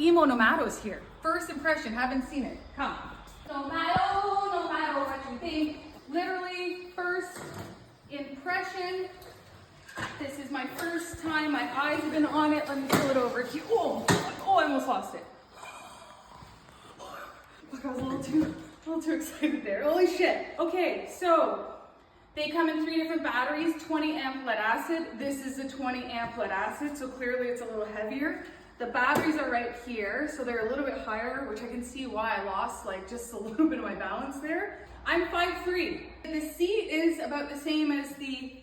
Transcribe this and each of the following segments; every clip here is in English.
Emmo Nomado's here. First impression, haven't seen it. Come. Nomado, no matter what you think. Literally, first impression. This is my first time. My eyes have been on it. Let me pull it over here. Oh, I almost lost it. Look, I was a little too excited there. Holy shit. Okay, so they come in 3 different batteries, 20 amp lead acid. This is a 20 amp lead acid, so clearly it's a little heavier. The batteries are right here, so they're a little bit higher, which I can see why I lost like just a little bit of my balance there. I'm 5'3". The seat is about the same as the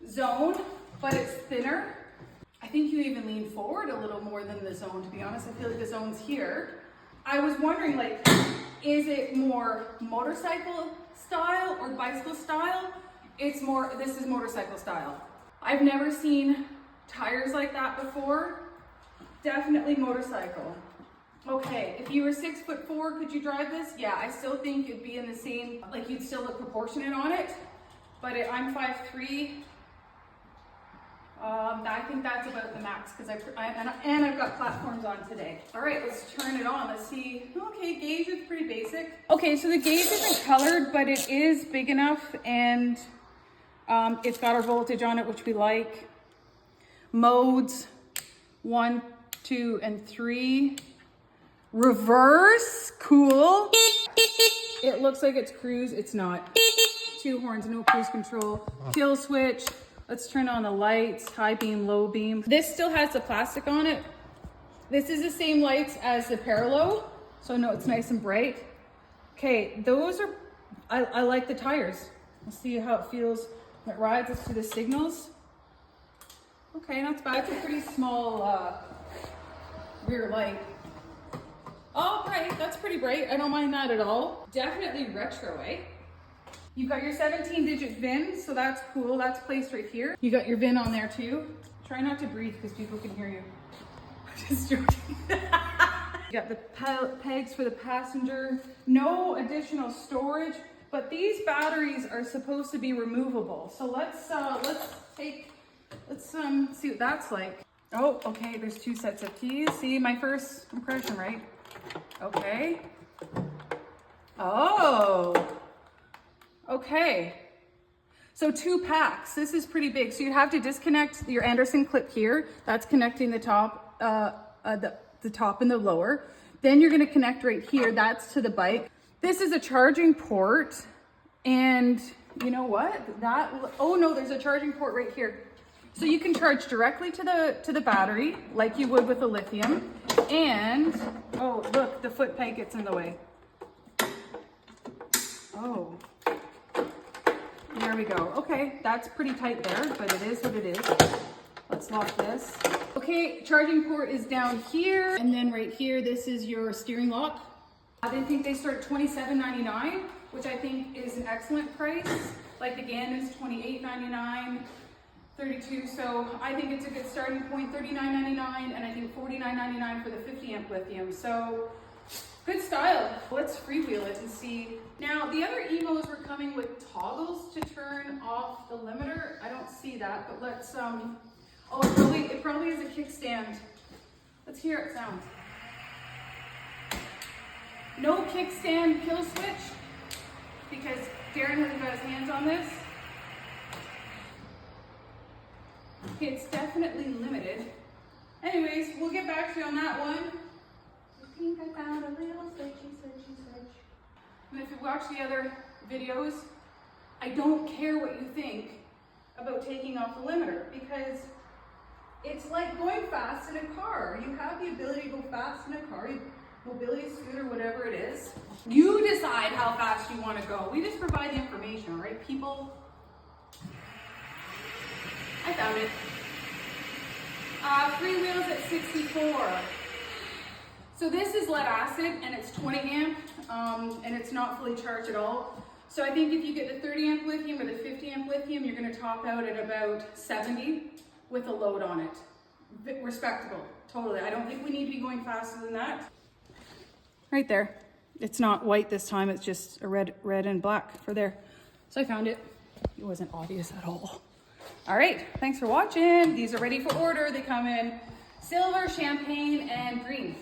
Zone, but it's thinner. I think you even lean forward a little more than the Zone, to be honest. I feel like the Zone's here. I was wondering, like, is it more motorcycle style or bicycle style? This is motorcycle style. I've never seen tires like that before. Definitely motorcycle. Okay, if you were 6'4", could you drive this? Yeah, I still think it'd be in the same, like you'd still look proportionate on it. But I'm 5'3". I think that's about the max because I've got platforms on today. All right, let's turn it on. Let's see. Okay, gauge is pretty basic. Okay, so the gauge isn't colored, but it is big enough, and it's got our voltage on it, which we like. Modes 1, 2, and 3. Reverse, cool. It looks like it's cruise. It's not. 2 horns, no cruise control. Kill switch. Let's turn on the lights, high beam, low beam. This still has the plastic on it. This is the same lights as the Parallel, so no, it's nice and bright. Okay, those are, I like the tires. Let's see how it feels when it rides us to the signals. Okay, not bad. It's a pretty small rear light. Oh, bright, that's pretty bright. I don't mind that at all. Definitely retro, eh? You've got your 17-digit VIN, so that's cool. That's placed right here. You got your VIN on there too. Try not to breathe because people can hear you. I'm just joking. You got the pegs for the passenger. No additional storage, but these batteries are supposed to be removable. So let's see what that's like. Oh, okay, there's 2 sets of keys. See, my first impression, right? Okay. Oh. Okay, so 2 packs. This is pretty big. So you have to disconnect your Anderson clip here. That's connecting the top, the top and the lower. Then you're gonna connect right here. That's to the bike. This is a charging port, and you know what? Oh no, there's a charging port right here. So you can charge directly to the battery, like you would with a lithium. And oh look, the foot peg gets in the way. Oh. There we go. Okay, that's pretty tight there, but it is what it is. Let's lock this. Okay, charging port is down here, and then right here, this is your steering lock. I think they start at $27.99, which I think is an excellent price. Like the GAN is $28.99, $32. So I think it's a good starting point. $39.99, and I think $49.99 for the 50 amp lithium. So good style. Let's freewheel it and see. Now, the other Emmos were coming with toggles to turn off the limiter. I don't see that, but let's, oh, it probably is a kickstand. Let's hear it sound. No kickstand kill switch, because Darren hasn't got his hands on this. Okay, it's definitely limited. Anyways, we'll get back to you on that one. I think I found a little switchy. And if you watch the other videos, I don't care what you think about taking off the limiter, because it's like going fast in a car. You have the ability to go fast in a car, MobilityScooter, whatever it is. You decide how fast you want to go. We just provide the information, all right, people? I found it. Free wheels at 64. So this is lead acid, and it's 20 amp, and it's not fully charged at all. So I think if you get the 30 amp lithium or the 50 amp lithium, you're gonna top out at about 70 with a load on it. Respectable, totally. I don't think we need to be going faster than that. Right there. It's not white this time, it's just a red and black for there. So I found it. It wasn't obvious at all. All right, thanks for watching. These are ready for order. They come in silver, champagne, and green.